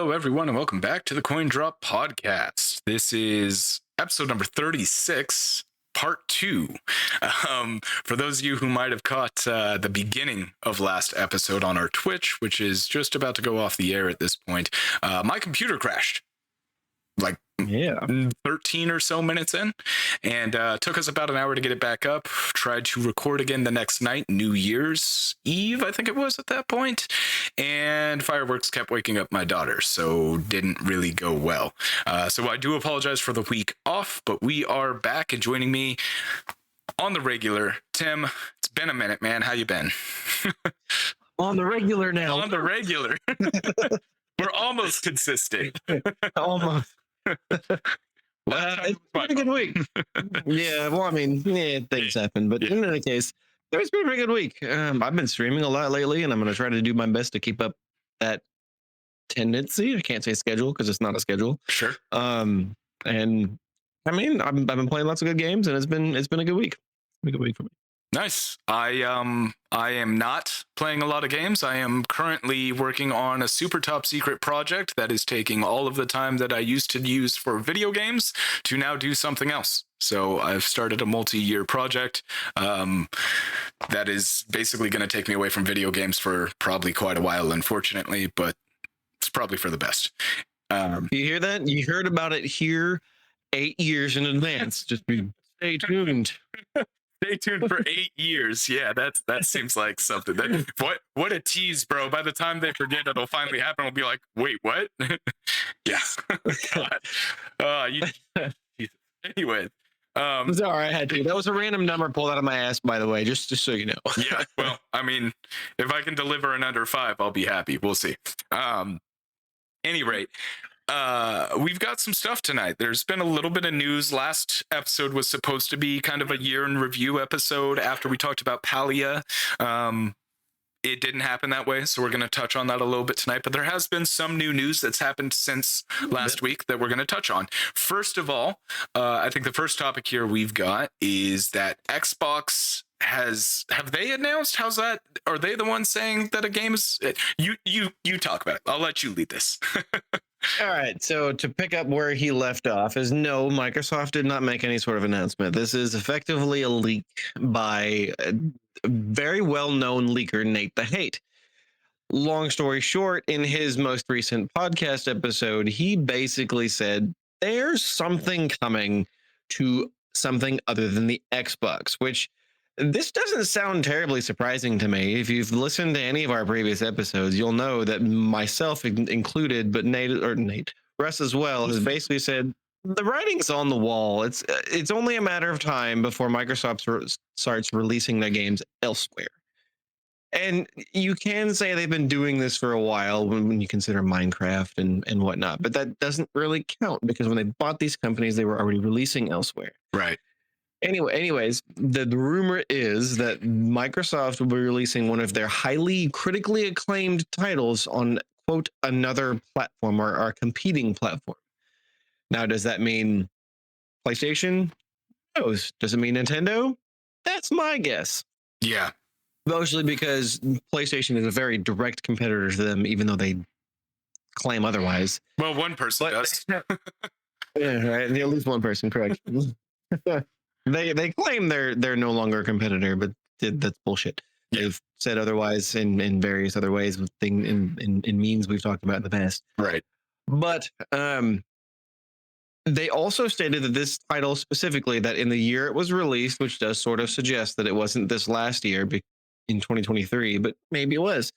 Hello, everyone, and welcome back to the Coin Drop Podcast. This is episode number 36, part 2. For those of you who might have caught the beginning of last episode on our Twitch, which is just about to go off the air at this point, my computer crashed. 13 or so minutes in, and took us about an hour to get it back up. Tried to record again the next night, New Year's Eve, I think it was at that point, and fireworks kept waking up my daughter, so didn't really go well. So I do apologize for the week off, but we are back, and joining me on the regular, Tim. It's been a minute, man. How you been? On the regular now. On the regular. We're almost consistent. Almost. It's been a good week. Yeah, well, I mean, things happen, but in any case, it's been a pretty good week. I've been streaming a lot lately, and I'm going to try to do my best to keep up that tendency. I can't say schedule because it's not a schedule. Sure. And I mean, I've been playing lots of good games, and it's been a good week. It's been a good week for me. Nice. I am not playing a lot of games. I am currently working on a super top secret project that is taking all of the time that I used to use for video games to now do something else. So I've started a multi-year project that is basically going to take me away from video games for probably quite a while, unfortunately, but it's probably for the best. You hear that? You heard about it here 8 years in advance. Just stay tuned. Stay tuned for 8 years. Yeah, that seems like something. What a tease, bro. By the time they forget it'll finally happen, we'll be like, wait, what? Yeah. God. Anyway. Sorry, I had to. That was a random number pulled out of my ass, by the way, just so you know. Yeah, well, I mean, if I can deliver an under 5, I'll be happy. We'll see. Any rate, we've got some stuff tonight. There's been a little bit of news. Last episode was supposed to be kind of a year in review episode after we talked about Palia. It didn't happen that way, so we're going to touch on that a little bit tonight. But there has been some new news that's happened since last week that we're going to touch on. First of all, I think the first topic here we've got is that Xbox have they announced? How's that? Are they the ones saying that a game is... You talk about it. I'll let you lead this. All right, so to pick up where he left off is no, Microsoft did not make any sort of announcement. This is effectively a leak by a very well-known leaker, Nate the Hate. Long story short, in his most recent podcast episode, he basically said there's something coming to something other than the Xbox, which this doesn't sound terribly surprising to me. If you've listened to any of our previous episodes, you'll know that myself included, but Russ as well, has basically said the writing's on the wall. It's only a matter of time before Microsoft starts releasing their games elsewhere. And you can say they've been doing this for a while when you consider Minecraft and whatnot, but that doesn't really count because when they bought these companies, they were already releasing elsewhere. Right. Anyways, the rumor is that Microsoft will be releasing one of their highly critically acclaimed titles on, quote, another platform or a competing platform. Now, does that mean PlayStation? No. Does it mean Nintendo? That's my guess. Yeah. Mostly because PlayStation is a very direct competitor to them, even though they claim otherwise. Well, one person does. Yeah, right. At least one person, correct. They claim they're no longer a competitor, but that's bullshit. Yeah. They've said otherwise in various other ways with in means we've talked about in the past. Right. But they also stated that this title specifically, that in the year it was released, which does sort of suggest that it wasn't this last year in 2023, but maybe it was.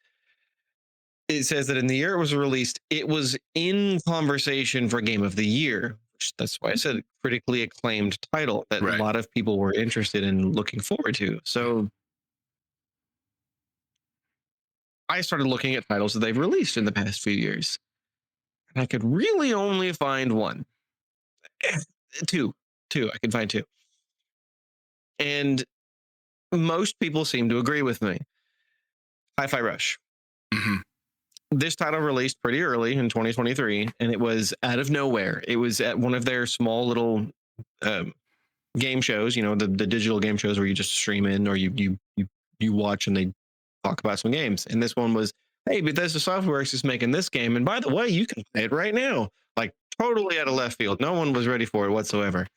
It says that in the year it was released, it was in conversation for Game of the Year. That's why I said critically acclaimed title that a lot of people were interested in looking forward to. So I started looking at titles that they've released in the past few years. And I could really only find one. Two. I could find two. And most people seem to agree with me. Hi-Fi Rush. Mm-hmm. This title released pretty early in 2023, and it was out of nowhere. It was at one of their small little game shows, the digital game shows where you just stream in or you watch and they talk about some games. And this one was hey, Bethesda Softworks is making this game, and by the way, you can play it right now. Like totally out of left field. No one was ready for it whatsoever.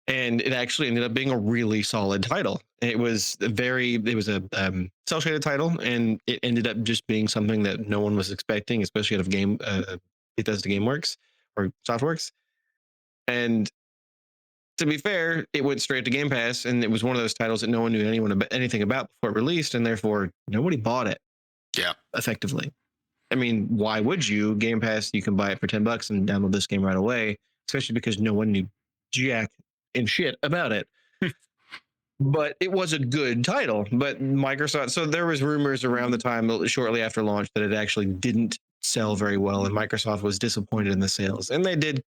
And it actually ended up being a really solid title. It was a cell shaded title, and it ended up just being something that no one was expecting, especially out of Bethesda GameWorks or Softworks. And to be fair, it went straight to Game Pass, and it was one of those titles that no one knew anything about before it released, and therefore nobody bought it. Yeah, effectively. I mean, why would you? Game Pass, you can buy it for $10 and download this game right away, especially because no one knew jack and shit about it. But it was a good title. But Microsoft, so there was rumors around the time shortly after launch that it actually didn't sell very well, and Microsoft was disappointed in the sales, and they did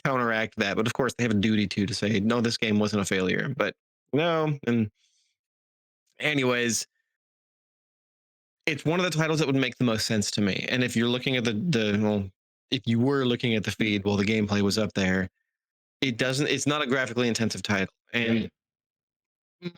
counteract that. But of course, they have a duty to say no, this game wasn't a failure. But no, and anyways, it's one of the titles that would make the most sense to me. And if you're looking at if you were looking at the feed while the gameplay was up there, it's not a graphically intensive title. And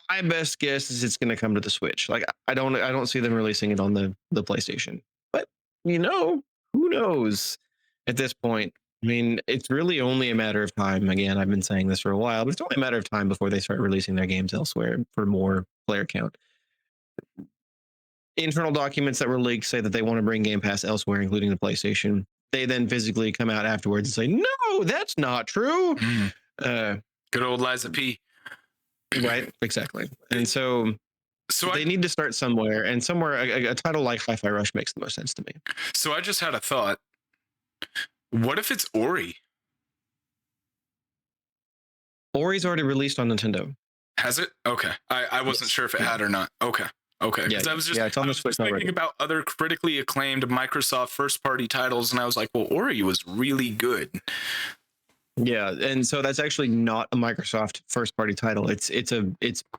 my best guess is it's going to come to the Switch. Like I don't see them releasing it on the PlayStation. But who knows at this point? I mean, it's really only a matter of time. Again, I've been saying this for a while, but it's only a matter of time before they start releasing their games elsewhere for more player count. Internal documents that were leaked say that they want to bring Game Pass elsewhere, including the PlayStation. They then physically come out afterwards and say, "No, that's not true." Good old Liza P. Right, exactly. And so they need to start somewhere, and somewhere a title like Hi-Fi Rush makes the most sense to me. So I just had a thought. What if it's Ori? Ori's already released on Nintendo. Has it? Okay. I wasn't sure if it had or not. Okay. Because I was just thinking about other critically acclaimed Microsoft first-party titles, and I was like, well, Ori was really good. Yeah, and so that's actually not a Microsoft first-party title. It's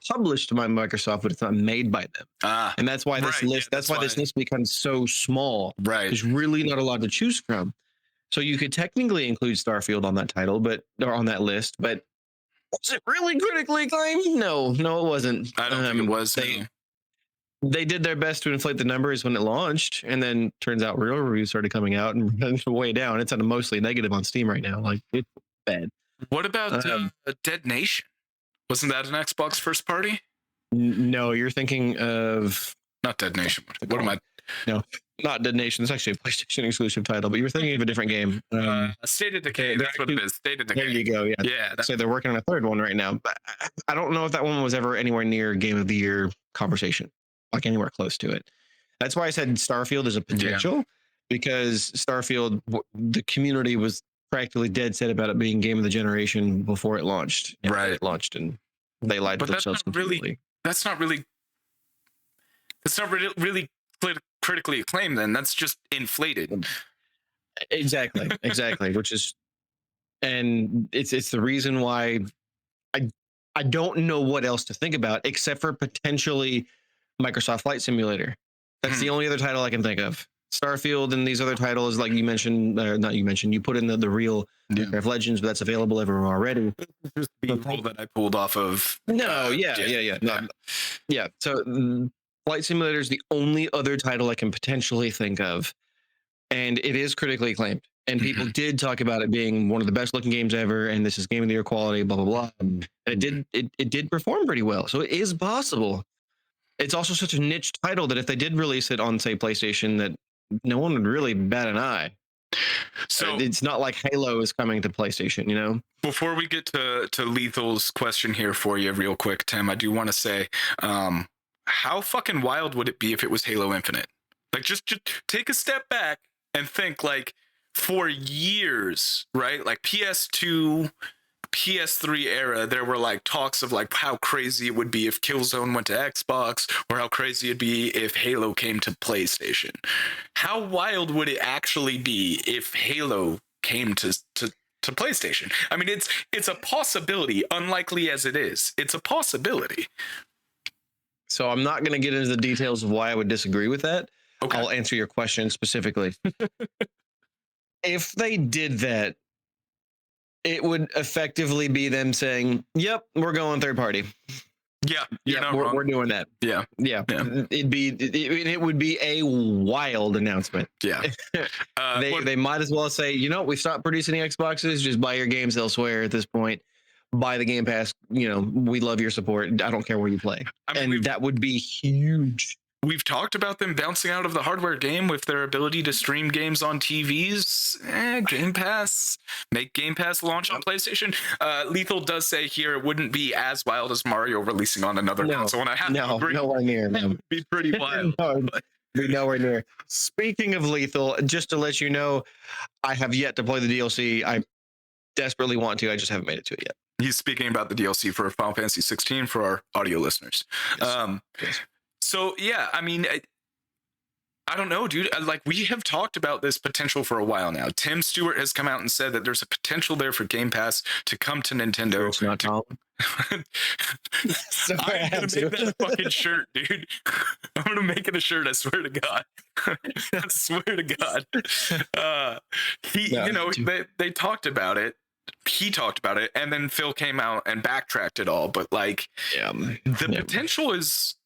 published by Microsoft, but it's not made by them. And that's why this list. That's why this list becomes so small. Right. There's really not a lot to choose from. So you could technically include Starfield on that title, or on that list, but was it really critically acclaimed? No, it wasn't. I don't think it was. They did their best to inflate the numbers when it launched, and then turns out real reviews started coming out and it's way down. It's at a mostly negative on Steam right now. Like it's bad. What about Dead Nation? Wasn't that an Xbox first party? No, you're thinking of not Dead Nation. What am I? No, not Dead Nation. It's actually a PlayStation exclusive title, but you were thinking of a different game. State of Decay. That's what it is. State of Decay. There you go. Yeah. So they're working on a third one right now, but I don't know if that one was ever anywhere near Game of the Year conversation, like anywhere close to it. That's why I said Starfield is a potential, because Starfield, the community was practically dead set about it being game of the generation before it launched. Right. It launched, and they lied to themselves completely. That's not really critically acclaimed. Then that's just inflated. Exactly. Which is, and it's the reason why I don't know what else to think about except for potentially Microsoft Flight Simulator. That's the only other title I can think of. Starfield and these other titles, like you mentioned, not you mentioned, you put in the real Minecraft Legends, but that's available everywhere already. Just the role that I pulled off of. No, yeah. So Flight Simulator is the only other title I can potentially think of, and it is critically acclaimed. And people did talk about it being one of the best looking games ever, and this is Game of the Year quality, blah blah blah. And it did perform pretty well, so it is possible. It's also such a niche title that if they did release it on, say, PlayStation, that no one would really bat an eye. So it's not like Halo is coming to PlayStation, Before we get to Lethal's question here for you real quick, Tim, I do want to say, how fucking wild would it be if it was Halo Infinite? Like, just take a step back and think, like, for years, right? Like PS2, PS3 era, there were like talks of like how crazy it would be if Killzone went to Xbox, or how crazy it'd be if Halo came to PlayStation. How wild would it actually be if Halo came to PlayStation? I mean, it's a possibility, unlikely as it is. It's a possibility. So I'm not going to get into the details of why I would disagree with that. Okay. I'll answer your question specifically. If they did that, it would effectively be them saying, yep, we're going third party. Yeah, you're not wrong. we're doing that. Yeah, Yeah, yeah. it would be a wild announcement. Yeah. They might as well say, we stopped producing the Xboxes. Just buy your games elsewhere at this point. Buy the Game Pass. We love your support. I don't care where you play. I mean, and that would be huge. We've talked about them bouncing out of the hardware game with their ability to stream games on TVs. Game Pass, make Game Pass launch on PlayStation. Lethal does say here it wouldn't be as wild as Mario releasing on another console, and I have to agree. Nowhere near. It would be pretty wild. Be nowhere near. Speaking of Lethal, just to let you know, I have yet to play the DLC. I desperately want to. I just haven't made it to it yet. He's speaking about the DLC for Final Fantasy 16 for our audio listeners. Yes. Yes. So, yeah, I mean, I don't know, dude. Like, we have talked about this potential for a while now. Tim Stewart has come out and said that there's a potential there for Game Pass to come to Nintendo. It's not Tom. So I'm going to make that a fucking shirt, dude. I'm going to make it a shirt, I swear to God. I swear to God. They talked about it. He talked about it, and then Phil came out and backtracked it all. But, like, the potential is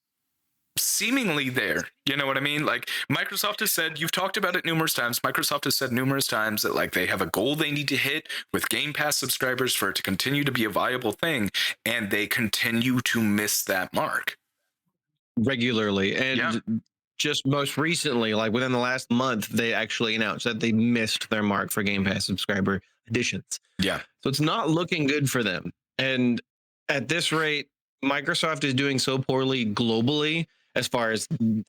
seemingly there. You know what I mean? Like, Microsoft has said, you've talked about it numerous times. Microsoft has said numerous times that, like, they have a goal they need to hit with Game Pass subscribers for it to continue to be a viable thing, and they continue to miss that mark regularly. And just most recently, like within the last month, they actually announced that they missed their mark for Game Pass subscriber additions. Yeah. So it's not looking good for them. And at this rate, Microsoft is doing so poorly globally as far as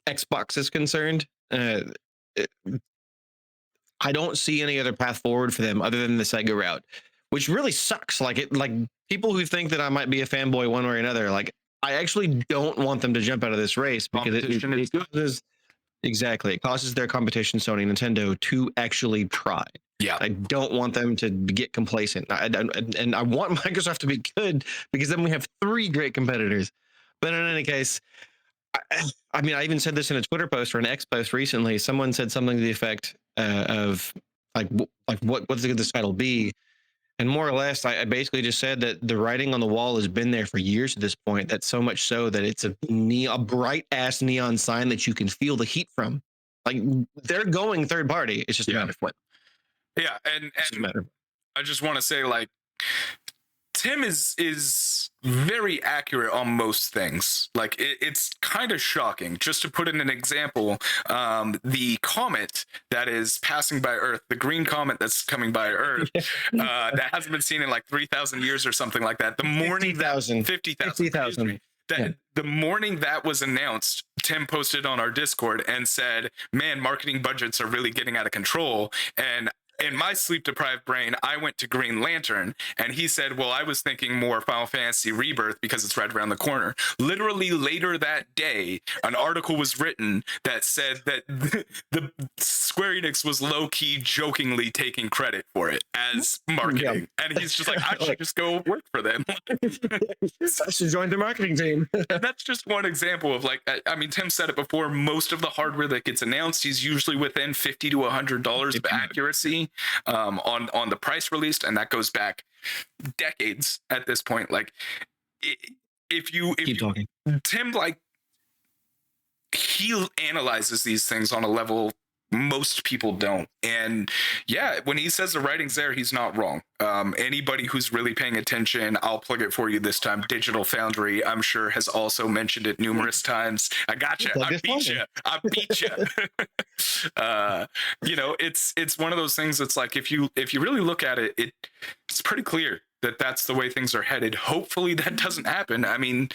Xbox is concerned. I don't see any other path forward for them other than the Sega route, which really sucks. Like people who think that I might be a fanboy one way or another, like, I actually don't want them to jump out of this race because it causes their competition, Sony and Nintendo, to actually try. Yeah, I don't want them to get complacent, and I want Microsoft to be good because then we have three great competitors. But in any case, I mean, I even said this in a Twitter post or an X post recently. Someone said something to the effect of what's this title be? And more or less, I basically just said that the writing on the wall has been there for years at this point. That's so much so that it's a bright ass neon sign that you can feel the heat from. Like, they're going third party. It's just a matter of when. Yeah, and I just want to say, like, Tim is very accurate on most things. Like, it's kind of shocking. Just to put in an example, the comet that is passing by Earth, the green comet that's coming by Earth, that hasn't been seen in like 3,000 years or something like that. The morning 50,000. The morning that was announced, Tim posted on our Discord and said, "Man, marketing budgets are really getting out of control." And in my sleep-deprived brain, I went to Green Lantern, and he said, well, I was thinking more Final Fantasy Rebirth because it's right around the corner. Literally later that day, an article was written that said that the Square Enix was low-key jokingly taking credit for it as marketing. Yeah. And he's just like, I should just go work for them. I should join the marketing team. That's just one example of, like, I mean, Tim said it before, most of the hardware that gets announced is usually within $50 to $100 of accuracy. On the price released, and that goes back decades at this point. Like, if you talking, Tim, like, he analyzes these things on a level most people don't. And yeah, when he says the writing's there, he's not wrong. Anybody who's really paying attention, I'll plug it for you this time. Digital Foundry, I'm sure, has also mentioned it numerous times. I gotcha. I beat you. I beat you. It's one of those things that's like, if you really look at it, it's pretty clear that that's the way things are headed. Hopefully that doesn't happen. I mean,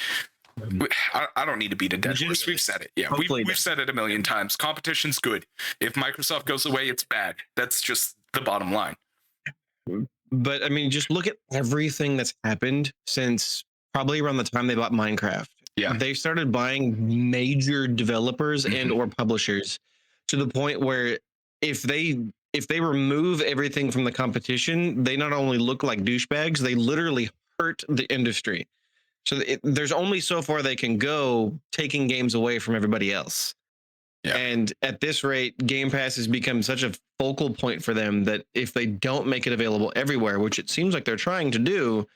I don't need to beat a dead horse. We've said it. Yeah, we've said it a million times. Competition's good. If Microsoft goes away, it's bad. That's just the bottom line. But I mean, just look at everything that's happened since probably around the time they bought Minecraft. Yeah, they started buying major developers and or publishers to the point where if they remove everything from the competition, they not only look like douchebags, they literally hurt the industry. So there's only so far they can go taking games away from everybody else. Yeah. And at this rate, Game Pass has become such a focal point for them that if they don't make it available everywhere, which it seems like they're trying to do,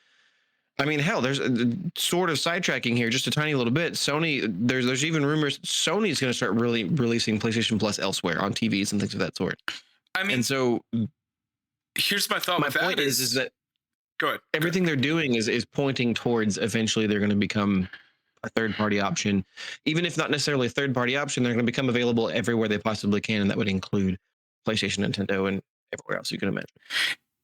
I mean, hell, there's sort of sidetracking here, just a tiny little bit. Sony, there's even rumors Sony's going to start really releasing PlayStation Plus elsewhere on TVs and things of that sort. I mean, And so here's my thought my with that point is that go ahead. everything they're doing is pointing towards eventually they're going to become a third party option. Even if not necessarily a third party option, they're going to become available everywhere they possibly can, and that would include PlayStation, Nintendo, and everywhere else you can imagine.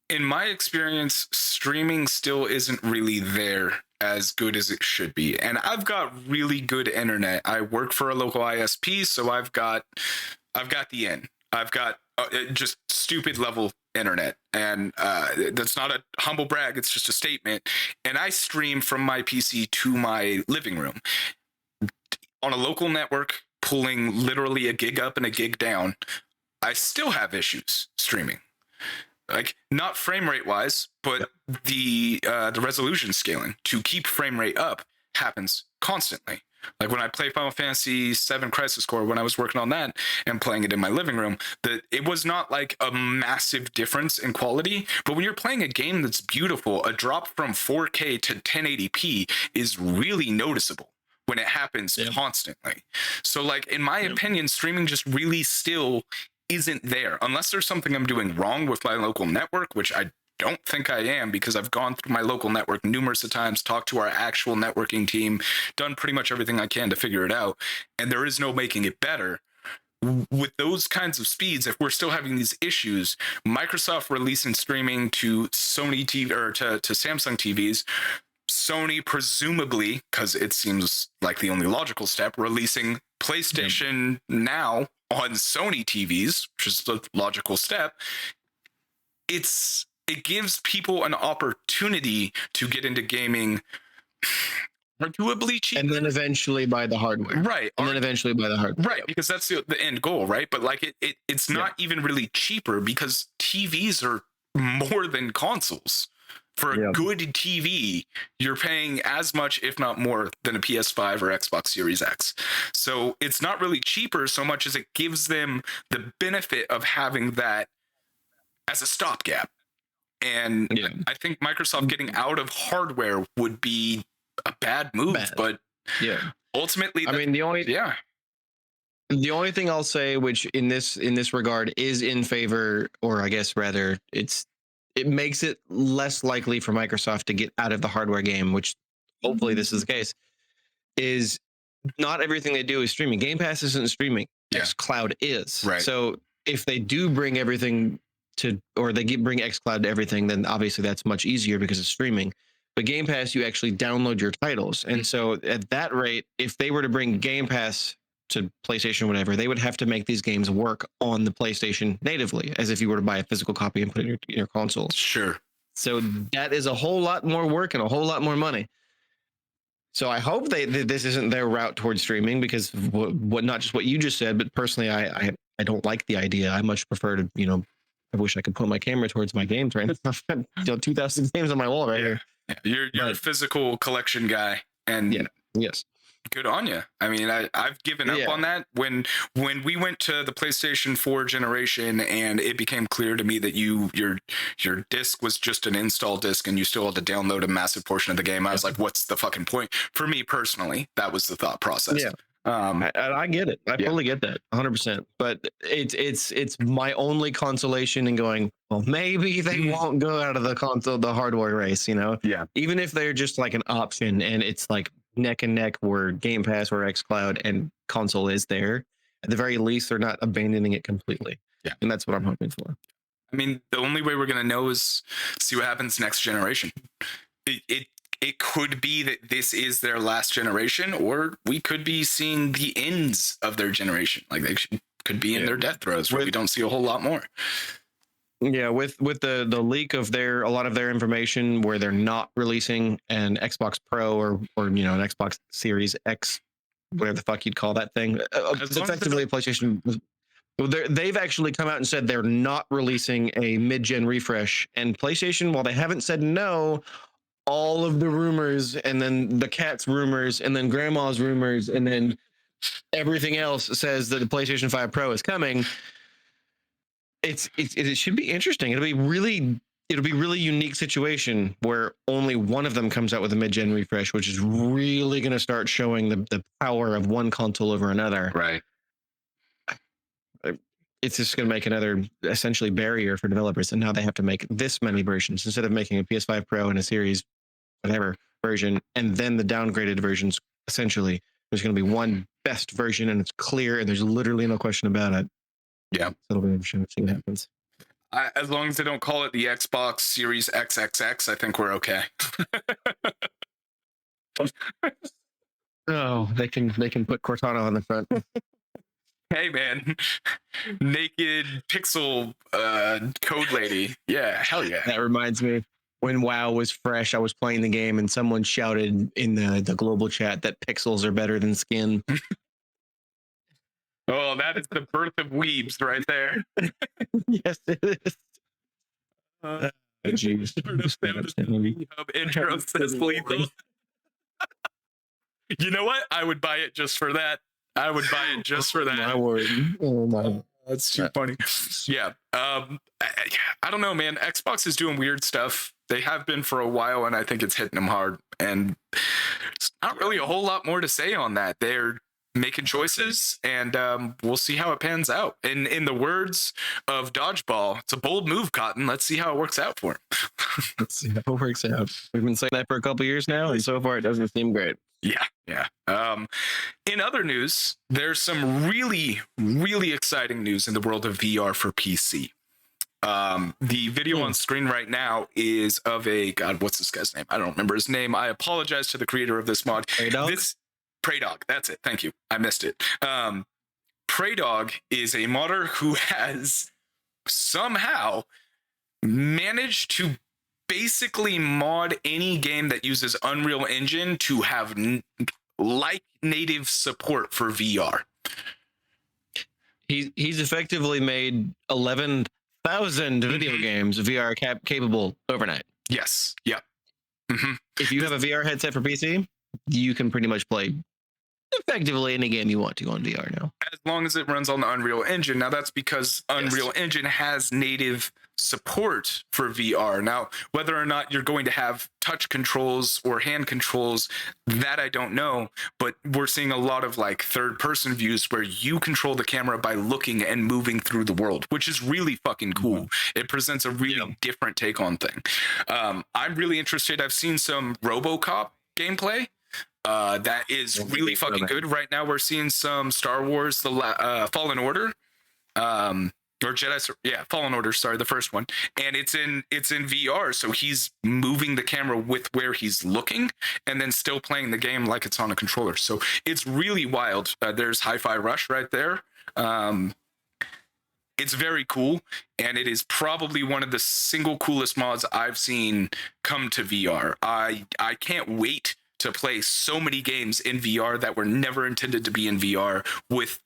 In my experience, streaming still isn't really there as good as it should be. And I've got really good internet. I work for a local ISP, so I've got the in. I've got just stupid level internet, and that's not a humble brag. It's just a statement. And I stream from my PC to my living room on a local network, pulling literally a gig up and a gig down. I still have issues streaming. Like, not frame rate wise, but the resolution scaling to keep frame rate up happens constantly. Like when I play Final Fantasy VII Crisis Core, when I was working on that and playing it in my living room, that it was not like a massive difference in quality. But when you're playing a game that's beautiful, a drop from 4K to 1080p is really noticeable when it happens constantly. So, like, in my opinion, streaming just really still isn't there unless there's something I'm doing wrong with my local network, which I don't think I am, because I've gone through my local network numerous of times, talked to our actual networking team, done pretty much everything I can to figure it out, and there is no making it better. With those kinds of speeds, if we're still having these issues, Microsoft releasing streaming to Sony TV or to Samsung TVs, Sony presumably, because it seems like the only logical step, releasing PlayStation Now on Sony TVs, which is the logical step. It gives people an opportunity to get into gaming arguably cheaper. And then eventually buy the hardware. Right. And then eventually buy the hardware. Right, because that's the end goal, right? But like it's not even really cheaper, because TVs are more than consoles. For a good TV, you're paying as much, if not more, than a PS5 or Xbox Series X. So it's not really cheaper so much as it gives them the benefit of having that as a stopgap. And I think Microsoft getting out of hardware would be a bad move, but ultimately, I mean, the only thing I'll say, which in this regard is in favor, or I guess rather, it makes it less likely for Microsoft to get out of the hardware game, which hopefully this is the case, is not everything they do is streaming. Game Pass isn't streaming. xCloud is. Right. So if they do bring everything to, or they bring xCloud to everything, then obviously that's much easier because it's streaming. But Game Pass, you actually download your titles. And so at that rate, if they were to bring Game Pass to PlayStation or whatever, they would have to make these games work on the PlayStation natively, as if you were to buy a physical copy and put it in your console. Sure. So that is a whole lot more work and a whole lot more money. So I hope this isn't their route towards streaming, because what not just what you just said, but personally, I don't like the idea. I much prefer to, I wish I could put my camera towards my games right now. 2,000 games on my wall right here. You're a physical collection guy, and yes. Good on you. I mean, I've given up on that. When we went to the PlayStation 4 generation, and it became clear to me that your disc was just an install disc, and you still had to download a massive portion of the game. I was like, what's the fucking point? For me personally, that was the thought process. Yeah. I get it. I totally get that, 100%. But it's my only consolation in going, well, maybe they won't go out of the hardware race, Yeah. Even if they're just like an option, and it's like neck and neck where Game Pass or xCloud and console is there. At the very least, they're not abandoning it completely. Yeah. And that's what I'm hoping for. I mean, the only way we're gonna know is see what happens next generation. It could be that this is their last generation, or we could be seeing the ends of their generation. Like they could be in their death throes where we don't see a whole lot more. Yeah, with the leak of a lot of their information, where they're not releasing an Xbox Pro or an Xbox Series X, whatever the fuck you'd call that thing. It's effectively a PlayStation. They've actually come out and said they're not releasing a mid-gen refresh. And PlayStation, while they haven't said no, all of the rumors, and then the cat's rumors, and then grandma's rumors, and then everything else says that the PlayStation 5 Pro is coming. It should be interesting. It'll be really it'll be really unique situation where only one of them comes out with a mid-gen refresh, which is really going to start showing the power of one console over another. Right. It's just going to make another essentially barrier for developers, and now they have to make this many versions instead of making a PS5 Pro and a Series whatever version, and then the downgraded versions. Essentially, there's going to be one best version, and it's clear, and there's literally no question about it. Yeah, so it'll be interesting to see what happens. As long as they don't call it the Xbox Series XXX, I think we're okay. Oh, they can put Cortana on the front. Hey man, naked pixel code lady. Yeah, hell yeah. That reminds me, when WoW was fresh, I was playing the game and someone shouted in the global chat that pixels are better than skin. Oh, that is the birth of weebs right there. Yes, it is. Jeez. Intro says lethal. You know what? I would buy it just for that. I would buy it just for that. My word. Oh my. That's too funny. Yeah. I don't know, man. Xbox is doing weird stuff. They have been for a while, and I think it's hitting them hard. And it's not really a whole lot more to say on that. They're making choices, and we'll see how it pans out. And in the words of Dodgeball, it's a bold move, Cotton. Let's see how it works out for him. Let's see how it works out. We've been saying that for a couple of years now, and so far it doesn't seem great. Yeah. In other news, there's some really, really exciting news in the world of VR for PC. The video on screen right now is of a God. What's this guy's name? I don't remember his name. I apologize to the creator of this mod. Prey Dog. That's it. Thank you. I missed it. Prey Dog is a modder who has somehow managed to basically mod any game that uses Unreal Engine to have like native support for VR. He's effectively made 11,000 video games VR capable overnight. Yes. Yep. Mm-hmm. If you have a VR headset for PC, you can pretty much play effectively any game you want to on VR now. As long as it runs on the Unreal Engine. Now, that's because Unreal Engine has native support for VR. Now, whether or not you're going to have touch controls or hand controls, that I don't know. But we're seeing a lot of like third-person views where you control the camera by looking and moving through the world, which is really fucking cool. Mm-hmm. It presents a really different take on thing. I'm really interested. I've seen some RoboCop gameplay. That is really fucking good. Right now, we're seeing some Star Wars, the Fallen Order, or Jedi. Yeah, Fallen Order. Sorry, the first one, and it's in VR. So he's moving the camera with where he's looking, and then still playing the game like it's on a controller. So it's really wild. There's Hi-Fi Rush right there. It's very cool, and it is probably one of the single coolest mods I've seen come to VR. I can't wait to play so many games in VR that were never intended to be in VR with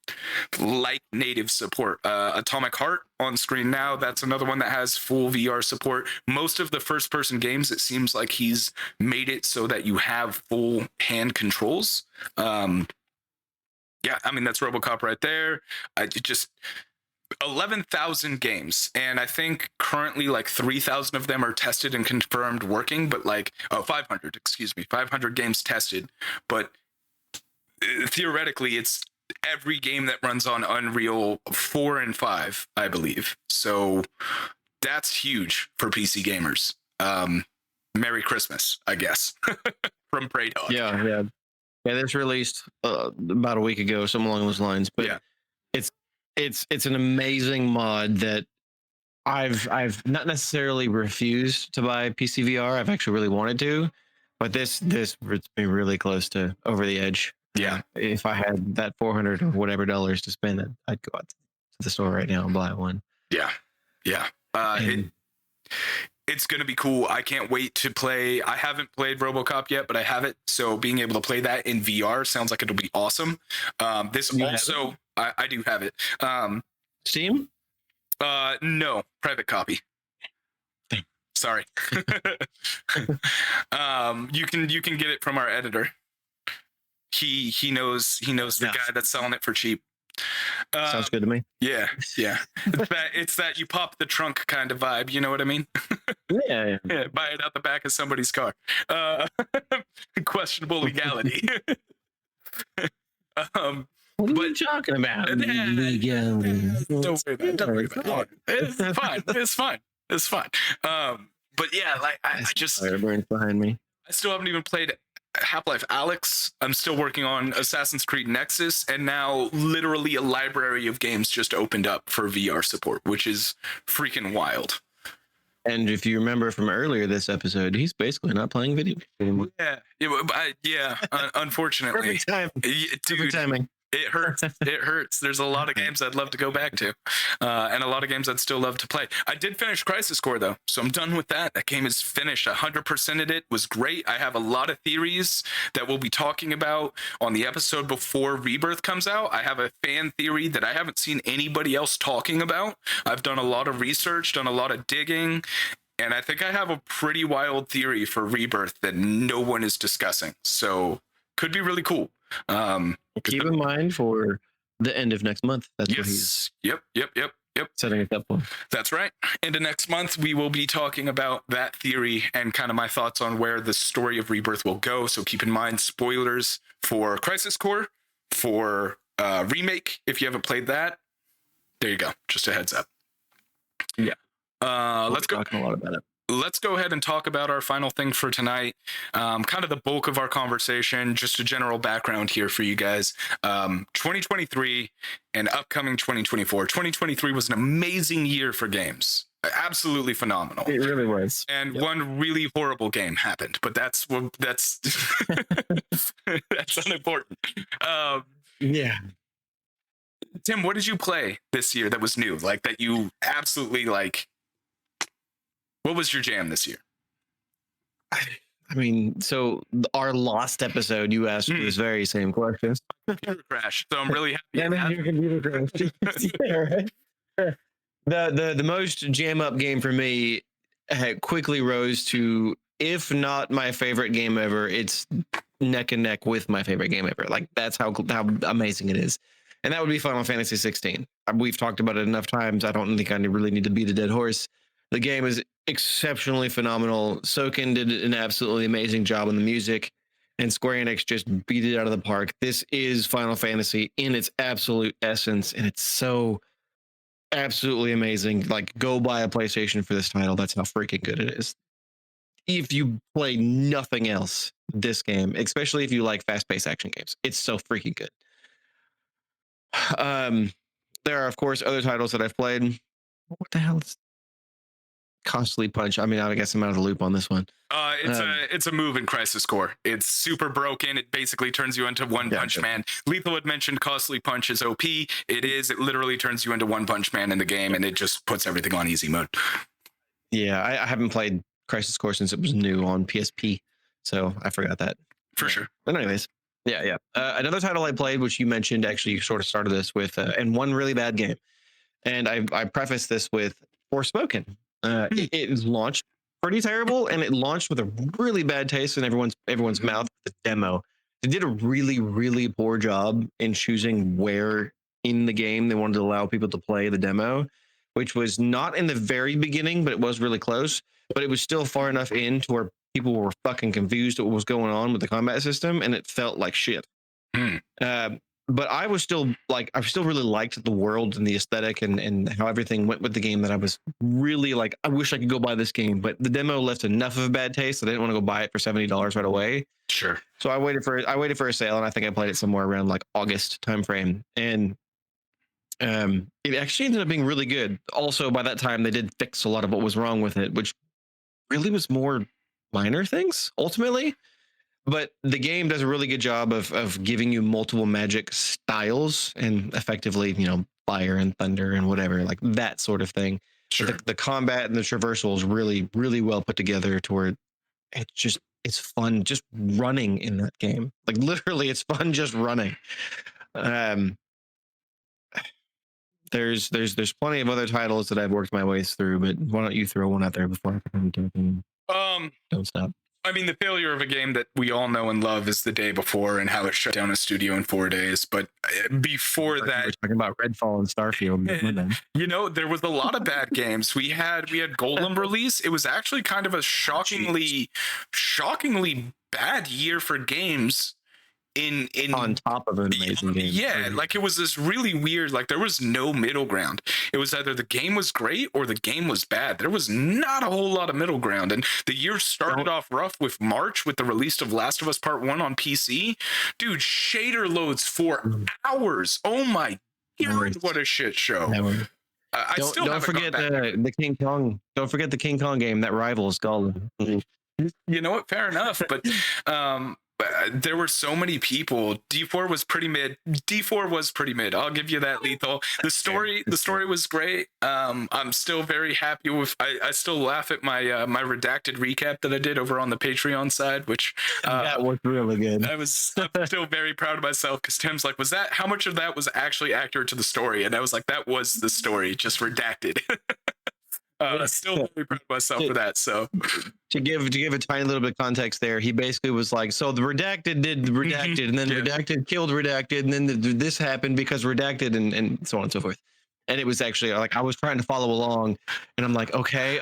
like native support. Atomic Heart on screen now, that's another one that has full VR support. Most of the first person games, it seems like he's made it so that you have full hand controls. Yeah, I mean, that's RoboCop right there. Just 11,000 games, and I think currently like 3,000 of them are tested and confirmed working, but like 500 games tested, but theoretically it's every game that runs on Unreal 4 and 5, I believe. So that's huge for PC gamers. Merry Christmas, I guess. From Prey Dog. Yeah, this released about a week ago, something along those lines, but yeah. It's an amazing mod that I've not necessarily refused to buy PC VR. I've actually really wanted to, but this puts me really close to over the edge. Yeah, if I had that $400 or whatever dollars to spend, I'd go out to the store right now and buy one. Yeah. It's going to be cool. I can't wait to play. I haven't played RoboCop yet, but I have it. So being able to play that in VR sounds like it'll be awesome. This also, I do have it. Steam? No, private copy. Sorry. You can get it from our editor. He knows the guy that's selling it for cheap. Sounds good to me. Yeah, yeah. It's that you pop the trunk kind of vibe. You know what I mean? Yeah. Yeah, buy it out the back of somebody's car. Questionable legality. What are but you talking about? don't worry about it. It's fine. It's fine. It's fine. But yeah, like I just Fireburns behind me. I still haven't even played Half-Life Alyx. I'm still working on Assassin's Creed Nexus, and now literally a library of games just opened up for VR support, which is freaking wild. And if you remember from earlier this episode, he's basically not playing video games anymore. Yeah. Unfortunately, Perfect time. Dude, Perfect timing. It hurts. It hurts. There's a lot of games I'd love to go back to, and a lot of games I'd still love to play. I did finish Crisis Core though, so I'm done with that. That game is finished. 100%ed it. Was great. I have a lot of theories that we'll be talking about on the episode before Rebirth comes out. I have a fan theory that I haven't seen anybody else talking about. I've done a lot of research, done a lot of digging, and I think I have a pretty wild theory for Rebirth that no one is discussing. So could be really cool. Keep in mind for the end of next month. That's what he's Yep. setting it up for. That's right. Into next month, we will be talking about that theory and kind of my thoughts on where the story of Rebirth will go. So keep in mind spoilers for Crisis Core, for Remake, if you haven't played that. There you go. Just a heads up. Yeah. Let's go. Talking a lot about it. Let's go ahead and talk about our final thing for tonight. Kind of the bulk of our conversation, just a general background here for you guys. 2023 and upcoming 2024. 2023 was an amazing year for games. Absolutely phenomenal. It really was. And one really horrible game happened, but that's that's unimportant. Yeah. Tim, what did you play this year that was new? Like that you absolutely like? What was your jam this year? I mean, so our last episode, you asked this very same question. Computer crash. So I'm really happy. Your computer crashed. Yeah, right. The most jam up game for me quickly rose to, if not my favorite game ever, it's neck and neck with my favorite game ever. Like that's how amazing it is. And that would be Final Fantasy 16. We've talked about it enough times. I don't think I really need to beat a dead horse. The game is exceptionally phenomenal. Soken did an absolutely amazing job on the music, and Square Enix just beat it out of the park. This is Final Fantasy in its absolute essence, and it's so absolutely amazing. Like, go buy a PlayStation for this title. That's how freaking good it is. If you play nothing else, this game, especially if you like fast-paced action games, it's so freaking good. There are, of course, other titles that I've played. What the hell is Costly Punch? I mean, I guess I'm out of the loop on this one. It's a move in Crisis Core. It's super broken. It basically turns you into One Punch Man. Lethal had mentioned Costly Punch is OP. It is. It literally turns you into One Punch Man in the game, and it just puts everything on easy mode. Yeah, I haven't played Crisis Core since it was new on PSP, so I forgot that. For sure. But anyways, yeah. Another title I played, which you mentioned, actually you sort of started this with, and one really bad game. And I preface this with Forspoken. It launched pretty terrible, and it launched with a really bad taste in everyone's mouth. The demo, they did a really, really poor job in choosing where in the game they wanted to allow people to play the demo, which was not in the very beginning, but it was really close. But it was still far enough in to where people were fucking confused what was going on with the combat system, and it felt like shit. But I still really liked the world and the aesthetic and how everything went with the game, that I was really like, I wish I could go buy this game, but the demo left enough of a bad taste that I didn't want to go buy it for $70 right away. Sure. So I waited for a sale, and I think I played it somewhere around like August timeframe, and it actually ended up being really good. Also, by that time, they did fix a lot of what was wrong with it, which really was more minor things ultimately. But the game does a really good job of giving you multiple magic styles and effectively, fire and thunder and whatever, like that sort of thing. Sure. The combat and the traversal is really, really well put together to where it's fun just running in that game. Like literally, it's fun just running. There's plenty of other titles that I've worked my ways through, but why don't you throw one out there before I don't stop. I mean, the failure of a game that we all know and love is The Day Before and how it shut down a studio in 4 days. But before We're that, talking about Redfall and Starfield. you know, there was a lot of bad games. We had Golem release. It was actually kind of a shockingly bad year for games in On top of an amazing game. yeah, like it was this really weird, like there was no middle ground. It was either the game was great or the game was bad. There was not a whole lot of middle ground. And the year started off rough with March with the release of Last of Us Part 1 on PC. Dude, shader loads for hours. Oh my god, what a shit show. I still don't forget the King Kong. Don't forget the King Kong game that rivals Golem. You know what? Fair enough, but there were so many people. D4 was pretty mid. D4 was pretty mid. I'll give you that, Lethal. The story was great. I'm still very happy with. I still laugh at my my redacted recap that I did over on the Patreon side, which that worked really good. I'm still very proud of myself because Tim's like, was that how much of that was actually accurate to the story? And I was like, that was the story, just redacted. Still very proud of myself for that. So to give a tiny little bit of context there, he basically was like, so the redacted did redacted, and then redacted killed redacted, and then this happened because redacted, and so on and so forth. And it was actually like I was trying to follow along, and I'm like, okay,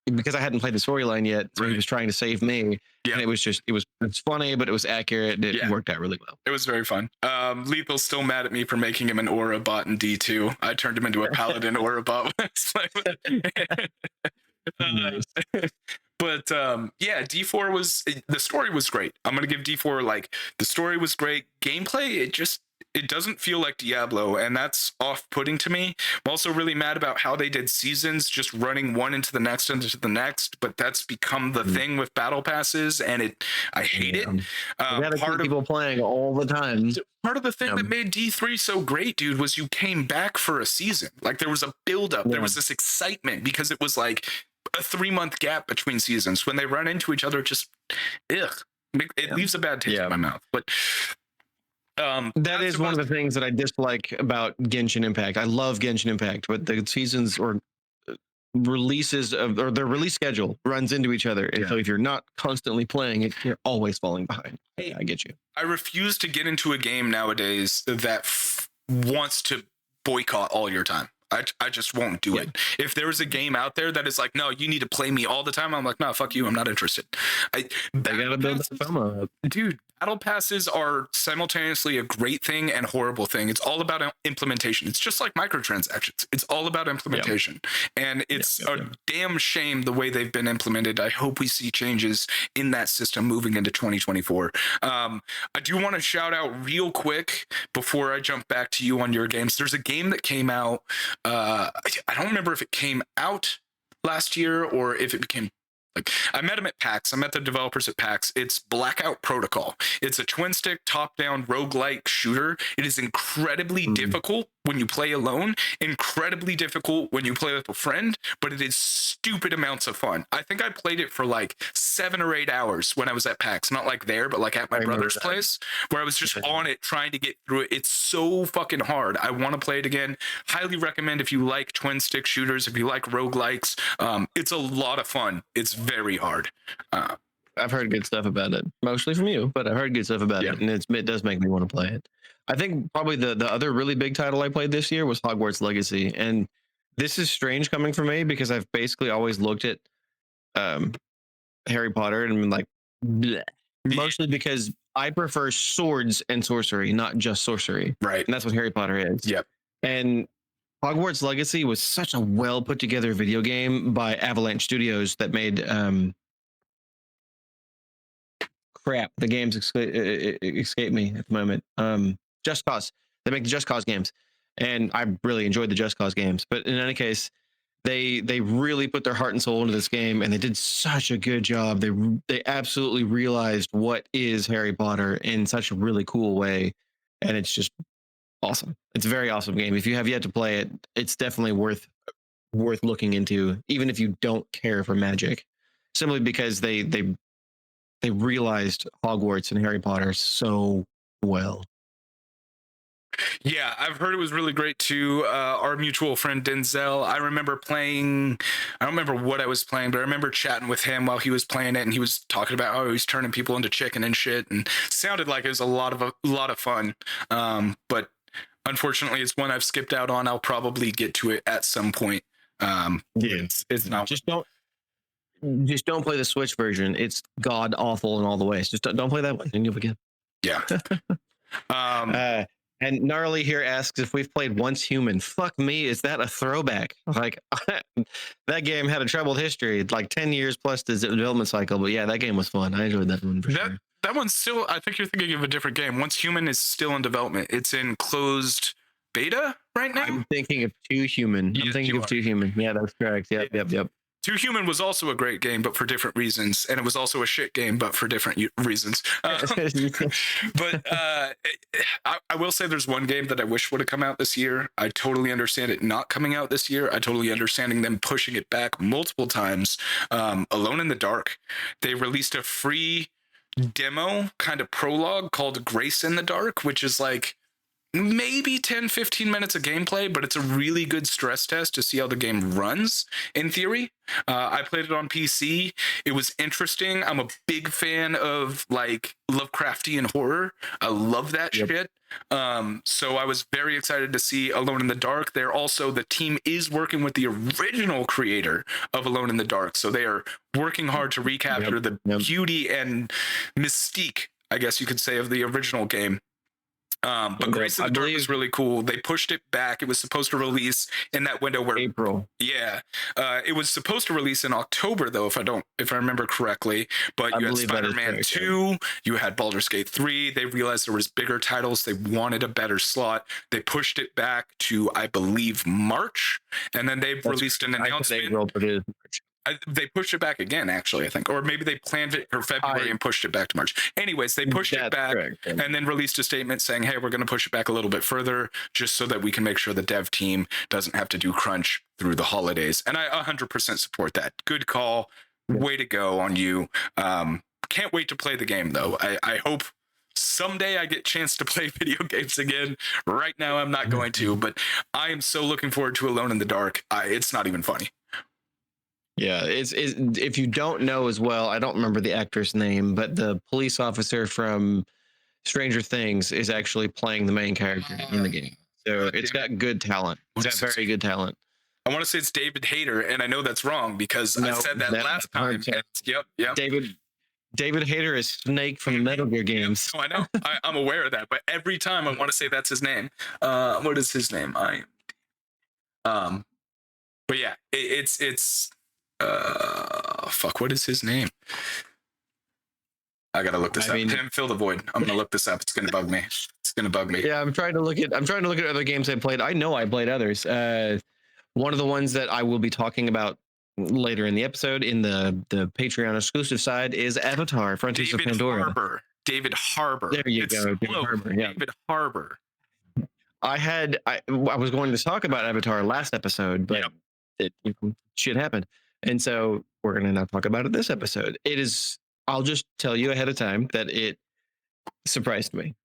because I hadn't played the storyline yet, so he was trying to save me. Yeah. And it was funny, but it was accurate. It worked out really well. It was very fun. Lethal's still mad at me for making him an aura bot in D2. I turned him into a paladin aura bot. But yeah, D4 was, the story was great. I'm gonna give D4, like, the story was great. Gameplay, it doesn't feel like Diablo, and that's off-putting to me. I'm also really mad about how they did seasons, just running one into the next, but that's become the thing with battle passes, and I hate it. Part of people playing all the time. Part of the thing that made D3 so great, dude, was you came back for a season. Like, there was a build-up, there was this excitement, because it was like a 3-month gap between seasons. When they run into each other, just it leaves a bad taste in my mouth. But that is one of the things that I dislike about Genshin Impact. I love Genshin Impact, but the seasons or releases or their release schedule runs into each other. And so if you're not constantly playing it, you're always falling behind. Hey, I get you. I refuse to get into a game nowadays that wants to boycott all your time. I just won't do it. If there is a game out there that is like, no, you need to play me all the time, I'm like, no, fuck you, I'm not interested. They gotta build the FOMO up. Dude, battle passes are simultaneously a great thing and horrible thing. It's all about implementation. It's just like microtransactions. It's all about implementation. And it's a damn shame the way they've been implemented. I hope we see changes in that system moving into 2024. I do want to shout out real quick before I jump back to you on your games. There's a game that came out. I don't remember if it came out last year or if it became, like, I met him at PAX. I met the developers at PAX. It's Blackout Protocol. It's a twin stick top-down roguelike shooter. It is incredibly difficult when you play alone, incredibly difficult when you play with a friend, but it is stupid amounts of fun. I think I played it for like 7 or 8 hours when I was at PAX, not like there, but like at my brother's place, where I was just on it trying to get through it. It's so fucking hard. I want to play it again. Highly recommend if you like twin stick shooters, if you like roguelikes. It's a lot of fun. It's very hard. I've heard good stuff about it, mostly from you, but I've heard good stuff about it, and it does make me want to play it. I think probably the other really big title I played this year was Hogwarts Legacy, and this is strange coming from me because I've basically always looked at Harry Potter and been like, bleh. Mostly because I prefer swords and sorcery, not just sorcery. Right. And that's what Harry Potter is. Yep. And Hogwarts Legacy was such a well put together video game by Avalanche Studios that made crap. The games escape me at the moment. Just Cause. They make the Just Cause games, and I really enjoyed the Just Cause games. But in any case, they really put their heart and soul into this game, and they did such a good job. They absolutely realized what is Harry Potter in such a really cool way, and it's just awesome. It's a very awesome game. If you have yet to play it, it's definitely worth looking into, even if you don't care for magic, simply because they realized Hogwarts and Harry Potter so well. Yeah, I've heard it was really great too. Our mutual friend Denzel, I remember playing. I don't remember what I was playing, but I remember chatting with him while he was playing it, and he was talking about how he was turning people into chicken and shit, and sounded like it was a lot of fun. But unfortunately, it's one I've skipped out on. I'll probably get to it at some point. It's not Just don't play the Switch version. It's god awful in all the ways. Just don't play that one, and you'll be good. Yeah. And Gnarly here asks if we've played Once Human. Fuck me, is that a throwback? Like that game had a troubled history, like 10 years plus the development cycle. But yeah, that game was fun. I enjoyed that one for sure. That one's still. I think you're thinking of a different game. Once Human is still in development. It's in closed beta right now. I'm thinking of Two Human. Yes, I'm thinking you of are. Two Human. Yeah, that's correct. Yep. Two Human was also a great game, but for different reasons, and it was also a shit game, but for different reasons. But I will say there's one game that I wish would have come out this year. I totally understand it not coming out this year. I totally understanding them pushing it back multiple times. Alone in the Dark. They released a free demo kind of prologue called Grace in the Dark, which is like maybe 10-15 minutes of gameplay, but it's a really good stress test to see how the game runs in theory. I played it on PC. It was interesting. I'm a big fan of like Lovecraftian horror. I love that shit. So I was very excited to see Alone in the Dark. The team is working with the original creator of Alone in the Dark. So they are working hard to recapture the beauty and mystique, I guess you could say, of the original game. But Grace in the Dark was really cool. They pushed it back. It was supposed to release in that window where April. Yeah, it was supposed to release in October though, if I remember correctly. But you had Spider-Man 2, you had Baldur's Gate 3. They realized there was bigger titles. They wanted a better slot. They pushed it back to I believe March, and then they've released an announcement. They pushed it back again, actually, I think. Or maybe they planned it for February and pushed it back to March. Anyways, they pushed it back and then released a statement saying, hey, we're going to push it back a little bit further just so that we can make sure the dev team doesn't have to do crunch through the holidays. And I 100% support that. Good call. Way to go on you. Can't wait to play the game, though. I hope someday I get a chance to play video games again. Right now, I'm not going to, but I am so looking forward to Alone in the Dark. It's not even funny. Yeah, it's if you don't know as well, I don't remember the actor's name, but the police officer from Stranger Things is actually playing the main character in the game. So it's got good talent. It's got very good talent. I want to say it's David Hayter, and I know that's wrong because I said that last time. Yep. David Hayter is Snake from the Metal Gear games. I know. I'm aware of that, but every time I want to say that's his name. What is his name? But yeah, it's fuck, what is his name? I gotta look this up. Tim, fill the void. I'm gonna look this up. It's gonna bug me. Yeah, I'm trying to look at other games I played. I know I played others. One of the ones that I will be talking about later in the episode in the Patreon exclusive side is Avatar: Frontiers of Pandora. David Harbour. There you go. David Harbour. I was going to talk about Avatar last episode, but shit happened. And so we're going to not talk about it this episode. I'll just tell you ahead of time that it surprised me,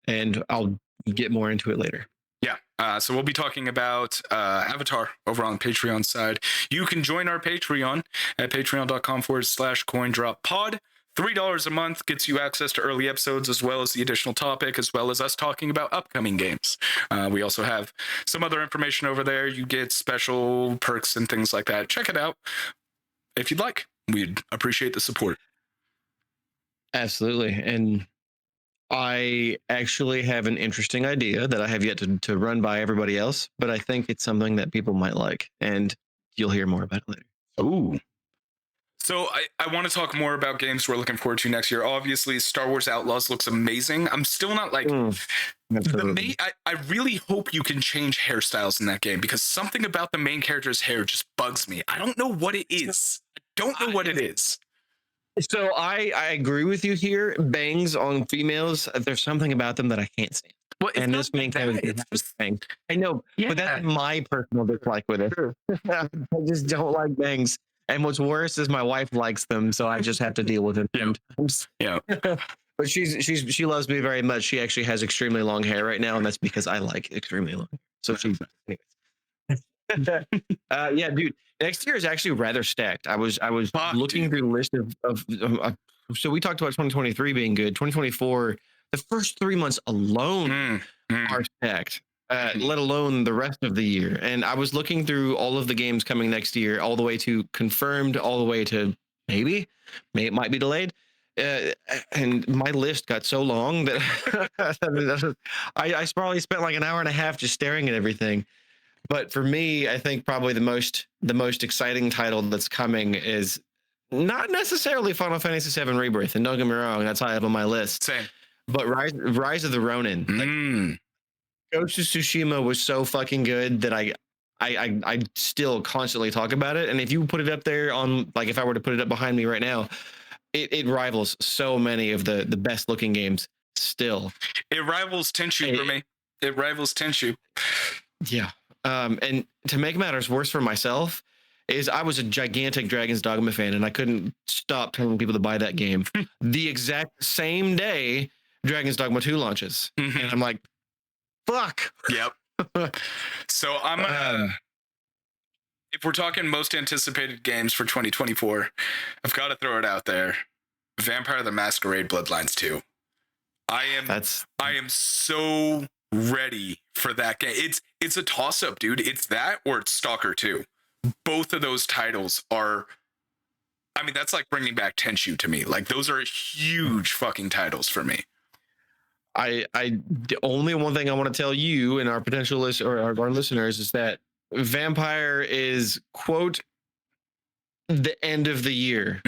and I'll get more into it later. Yeah. So we'll be talking about Avatar over on the Patreon side. You can join our Patreon at patreon.com/coindroppod. $3 a month gets you access to early episodes as well as the additional topic, as well as us talking about upcoming games. We also have some other information over there. You get special perks and things like that. Check it out if you'd like. We'd appreciate the support. Absolutely. And I actually have an interesting idea that I have yet to run by everybody else, but I think it's something that people might like, and you'll hear more about it later. Ooh. So I want to talk more about games we're looking forward to next year. Obviously, Star Wars Outlaws looks amazing. I'm still not like I really hope you can change hairstyles in that game, because something about the main character's hair just bugs me. I don't know what it is. I don't know what it is. So I agree with you here. Bangs on females, there's something about them that I can't stand. Well, and this main character has bangs. I know, but that's my personal dislike with it. I just don't like bangs. And what's worse is my wife likes them, so I just have to deal with it. Yeah. But she loves me very much. She actually has extremely long hair right now, and that's because I like extremely long. So she. Anyways. Yeah, dude. Next year is actually rather stacked. I was Fuck, looking dude. through the list so we talked about 2023 being good. 2024, the first 3 months alone are stacked. Let alone the rest of the year. And I was looking through all of the games coming next year, all the way to confirmed, all the way to maybe, it might be delayed. And my list got so long that I probably spent like an hour and a half just staring at everything. But for me, I think probably the most exciting title that's coming is not necessarily Final Fantasy VII Rebirth, and don't get me wrong, that's high up on my list. Same. But Rise of the Ronin. Like, Ghost of Tsushima was so fucking good that I still constantly talk about it. And if you put it up there on, like, if I were to put it up behind me right now, it rivals so many of the best looking games still. It rivals Tenchu for me. It rivals Tenchu. Yeah. And to make matters worse for myself, is I was a gigantic Dragon's Dogma fan, and I couldn't stop telling people to buy that game. The exact same day Dragon's Dogma 2 launches. And I'm like, fuck. Yep. So I'm gonna, if we're talking most anticipated games for 2024, I've got to throw it out there. Vampire the Masquerade Bloodlines 2. I am so ready for that game. It's a toss-up, dude. It's that or it's Stalker 2. Both of those titles are, I mean, that's like bringing back Tenchu to me. Like, those are huge fucking titles for me. The only one thing I want to tell you and our potential list or our listeners is that Vampire is, quote, the end of the year,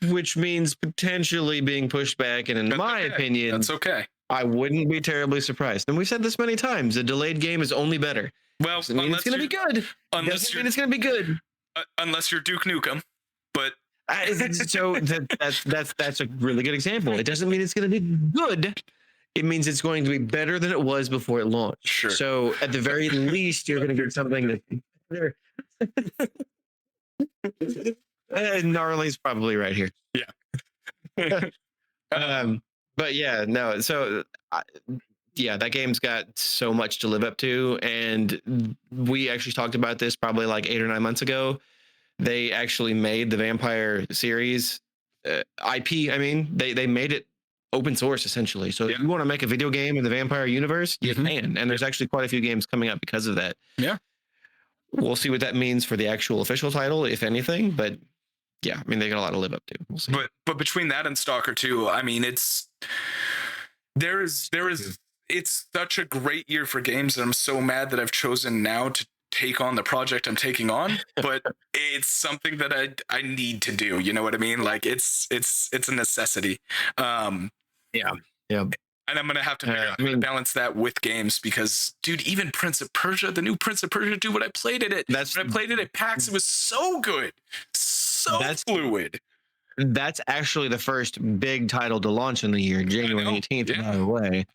which means potentially being pushed back. And in my opinion, that's okay. I wouldn't be terribly surprised. And we've said this many times: a delayed game is only better. Well, doesn't mean it's going to be good. Doesn't mean it's going to be good. Unless you're Duke Nukem, but so that's a really good example. It doesn't mean it's going to be good. It means it's going to be better than it was before it launched. Sure. So at the very least, you're going to get something that's better. Gnarly's probably right here. Yeah. But yeah, no. So yeah, that game's got so much to live up to, and we actually talked about this probably like 8 or 9 months ago. They actually made the Vampire series IP. I mean, they made it open source essentially. So if you want to make a video game in the Vampire universe, you can. And there's actually quite a few games coming up because of that. Yeah. We'll see what that means for the actual official title, if anything. But yeah, I mean, they got a lot to live up to. We'll see. But between that and Stalker 2, I mean, it's such a great year for games, and I'm so mad that I've chosen now to take on the project I'm taking on. But it's something that I need to do. You know what I mean? Like, it's a necessity. Yeah. And I'm gonna have to figure out how to balance that with games, because, dude, even Prince of Persia, the new Prince of Persia, dude, when I played it at PAX, it was so good, fluid. That's actually the first big title to launch in the year, January 18th. By the way,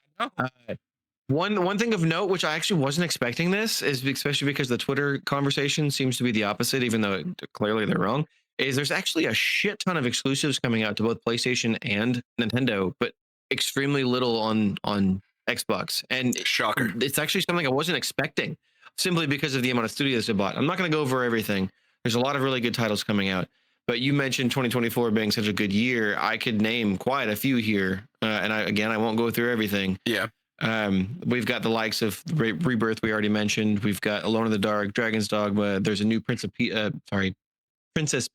one thing of note, which I actually wasn't expecting this, is especially because the Twitter conversation seems to be the opposite, even though clearly they're wrong, is there's actually a shit ton of exclusives coming out to both PlayStation and Nintendo, but extremely little on Xbox. And shocker, it's actually something I wasn't expecting, simply because of the amount of studios they bought. I'm not going to go over everything. There's a lot of really good titles coming out, but you mentioned 2024 being such a good year. I could name quite a few here, and I won't go through everything. Yeah. We've got the likes of Rebirth, we already mentioned. We've got Alone in the Dark, Dragon's Dogma. There's a new Princess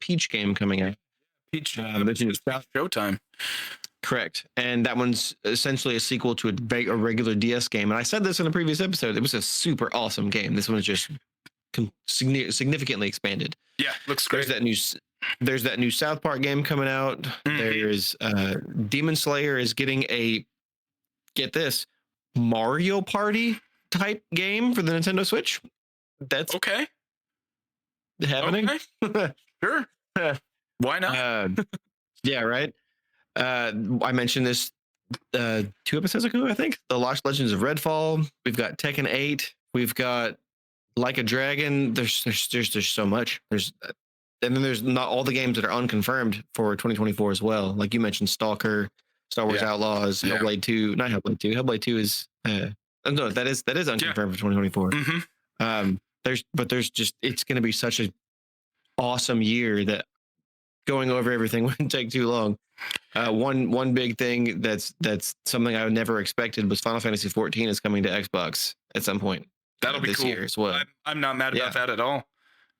Peach game coming out. Peach, Showtime. Correct. And that one's essentially a sequel to a regular DS game. And I said this in a previous episode. It was a super awesome game. This one is just significantly expanded. Yeah, looks great. There's that new South Park game coming out. There's Demon Slayer is getting a, get this, Mario Party type game for the Nintendo Switch. That's okay. Happening. Okay. Sure. Why not? Yeah, right. I mentioned this 2 episodes ago, I think. The Lost Legends of Redfall. We've got Tekken 8. We've got Like a Dragon. There's so much. There's and then there's not all the games that are unconfirmed for 2024 as well. Like you mentioned, Stalker, Star Wars Outlaws, Hellblade 2, not Hellblade 2. Hellblade 2 is no, that is unconfirmed for 2024. There's just, it's going to be such an awesome year that going over everything wouldn't take too long. One big thing that's something I never expected was Final Fantasy 14 is coming to Xbox at some point. That'll be this cool year as well. I'm not mad about that at all.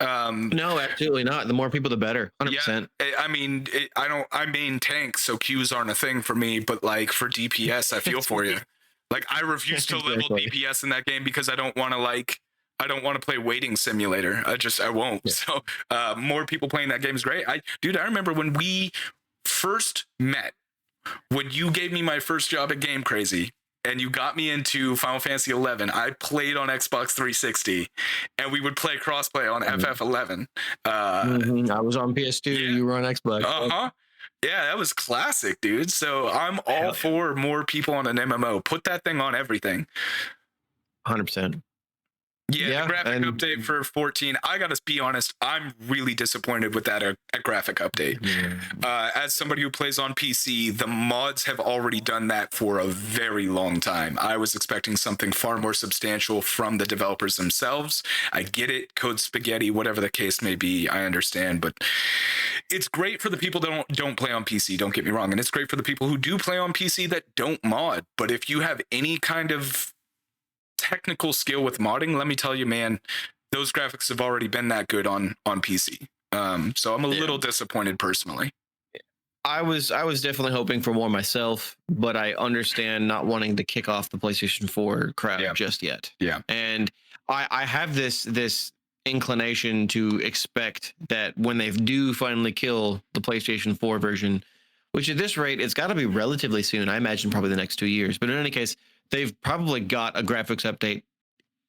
No, absolutely not. The more people, the better. 100%. I mean, I main tank, so Qs aren't a thing for me. But like for DPS, I feel for you. Like I refuse to level DPS in that game because I don't want to play waiting simulator. I won't. Yeah. So more people playing that game is great. I remember when we first met, when you gave me my first job at Game Crazy and you got me into Final Fantasy 11, I played on Xbox 360 and we would play crossplay on FF11. I was on PS2, you were on Xbox. Yeah, that was classic, dude. So I'm all for more people on an MMO. Put that thing on everything. 100%. Yeah, the graphic update for 14, I gotta be honest, I'm really disappointed with that a graphic update. As somebody who plays on PC, the mods have already done that for a very long time. I was expecting something far more substantial from the developers themselves. I get it, code spaghetti, whatever the case may be, I understand, but it's great for the people that don't play on PC, don't get me wrong, and it's great for the people who do play on PC that don't mod. But if you have any kind of technical skill with modding, let me tell you, man, those graphics have already been that good on PC. So I'm a little disappointed personally. I was definitely hoping for more myself, but I understand not wanting to kick off the PlayStation 4 crowd just yet. Yeah. And I have this inclination to expect that when they do finally kill the PlayStation 4 version, which at this rate, it's got to be relatively soon. I imagine probably the next 2 years. But in any case, they've probably got a graphics update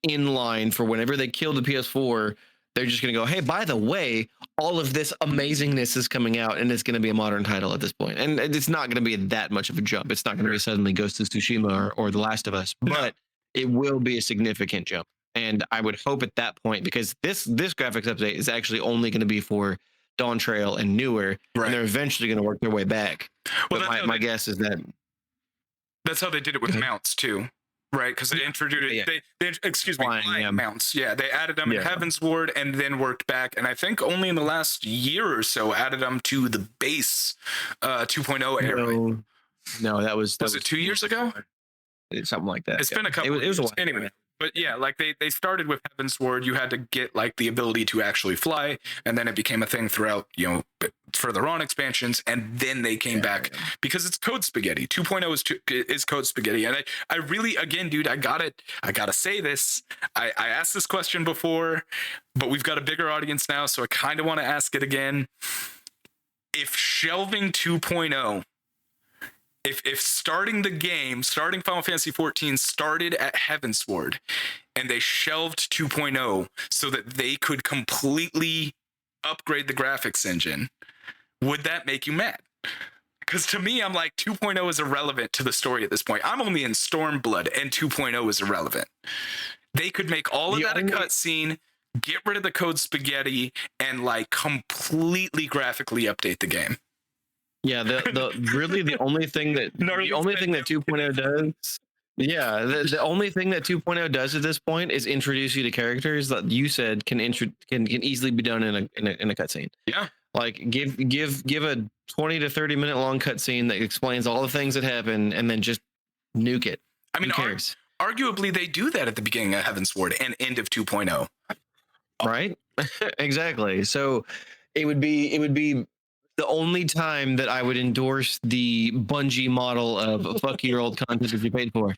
in line for whenever they kill the PS4. They're just going to go, hey, by the way, all of this amazingness is coming out, and it's going to be a modern title at this point. And it's not going to be that much of a jump. It's not going to be suddenly Ghost of Tsushima or The Last of Us, but it will be a significant jump. And I would hope at that point, because this graphics update is actually only going to be for Dawn Trail and newer, and they're eventually going to work their way back. Well, but my guess is that that's how they did it with mounts too, right? Because they introduced mounts. Yeah, they added them in Heavensward and then worked back, and I think only in the last year or so added them to the base 2.0 era. No, that was it 2 years ago? Something like that. It's been a couple. It was a while. Anyway. But yeah, like they started with Heavensward. You had to get like the ability to actually fly, and then it became a thing throughout, further on expansions, and then they came back because it's code spaghetti. 2.0 is code spaghetti, and I really, again, dude, I gotta say this. I asked this question before, but we've got a bigger audience now, so I kind of want to ask it again. If shelving 2.0. If starting Final Fantasy 14 started at Heavensward and they shelved 2.0 so that they could completely upgrade the graphics engine, would that make you mad? Because to me, I'm like, 2.0 is irrelevant to the story at this point. I'm only in Stormblood and 2.0 is irrelevant. They could make all of that a cutscene, get rid of the code spaghetti, and like completely graphically update the game. Yeah, the only thing that 2.0 does, the only thing that 2.0 does at this point is introduce you to characters that you said can easily be done in a cutscene. Yeah, like give a 20 to 30 minute long cutscene that explains all the things that happen, and then just nuke it. I mean, arguably they do that at the beginning of Heavensward and end of 2.0. Right? Exactly. So it would be the only time that I would endorse the Bungie model of fuck your old content if you paid for.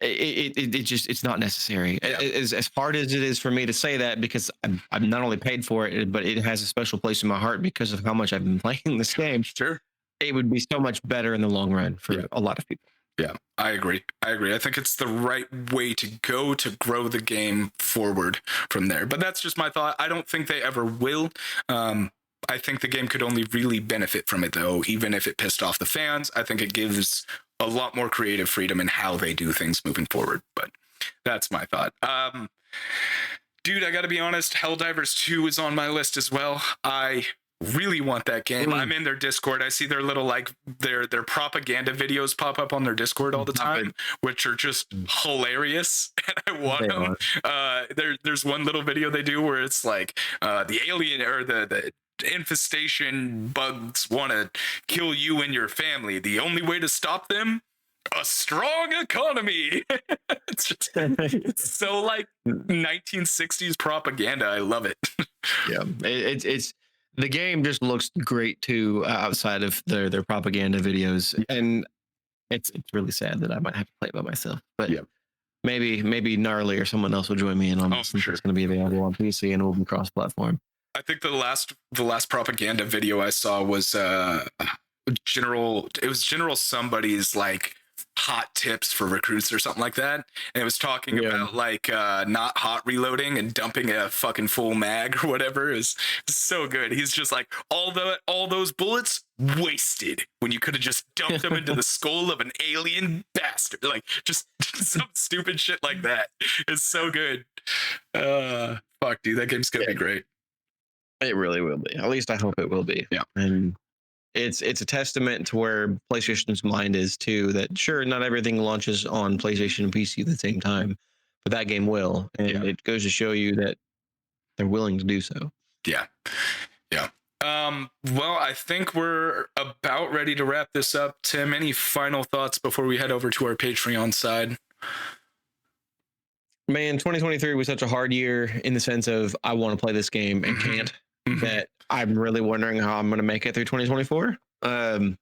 It's not necessary. Yeah. As hard as it is for me to say that, because I'm not only paid for it, but it has a special place in my heart because of how much I've been playing this game. Sure. It would be so much better in the long run for a lot of people. Yeah, I agree. I think it's the right way to go to grow the game forward from there. But that's just my thought. I don't think they ever will. I think the game could only really benefit from it, though, even if it pissed off the fans. I think it gives a lot more creative freedom in how they do things moving forward. But that's my thought. Dude, I gotta be honest, Helldivers 2 is on my list as well. I really want that game. I'm in their Discord. I see their little like their propaganda videos pop up on their Discord all the time, which are just hilarious. And I want them. There's one little video they do where it's like the alien or the infestation bugs want to kill you and your family. The only way to stop them, a strong economy. It's so like 1960s propaganda. I love it. Yeah, it's the game just looks great too outside of their propaganda videos, and it's really sad that I might have to play it by myself. But maybe Gnarly or someone else will join me in on this. Sure. It's going to be available on PC and will be cross-platform. I think the last propaganda video I saw was General somebody's like hot tips for recruits or something like that, and it was talking about like not hot reloading and dumping a fucking full mag or whatever. Is so good. He's just like all those bullets wasted when you could have just dumped them into the skull of an alien bastard, like just some stupid shit like that. It's so good. Fuck, dude, that game's gonna be great. It really will be. At least I hope it will be. Yeah. And it's a testament to where PlayStation's mind is too, that sure, not everything launches on PlayStation and PC at the same time, but that game will. And it goes to show you that they're willing to do so. Yeah. Well, I think we're about ready to wrap this up. Tim, any final thoughts before we head over to our Patreon side? Man, 2023 was such a hard year in the sense of I want to play this game and can't. That I'm really wondering how I'm going to make it through 2024. I'm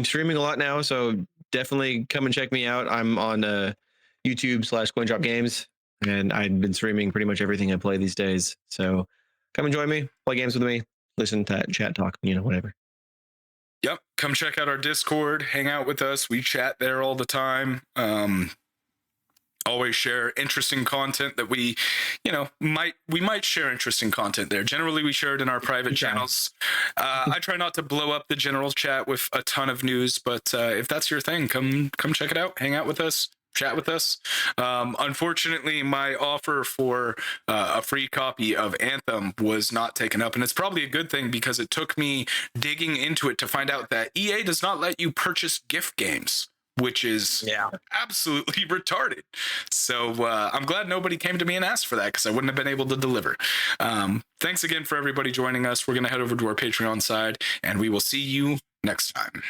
streaming a lot now, so definitely come and check me out. I'm on YouTube/CoinDrop Games, and I've been streaming pretty much everything I play these days. So come and join me, play games with me, listen to chat, talk, whatever. Yep, come check out our Discord, hang out with us. We chat there all the time. Always share interesting content that we might share interesting content there. Generally, we share it in our private channels. I try not to blow up the general chat with a ton of news, but if that's your thing, come check it out, hang out with us, chat with us. Unfortunately, my offer for a free copy of Anthem was not taken up, and it's probably a good thing because it took me digging into it to find out that EA does not let you purchase gift games, which is absolutely retarded. So I'm glad nobody came to me and asked for that, because I wouldn't have been able to deliver. Thanks again for everybody joining us. We're going to head over to our Patreon side, and we will see you next time.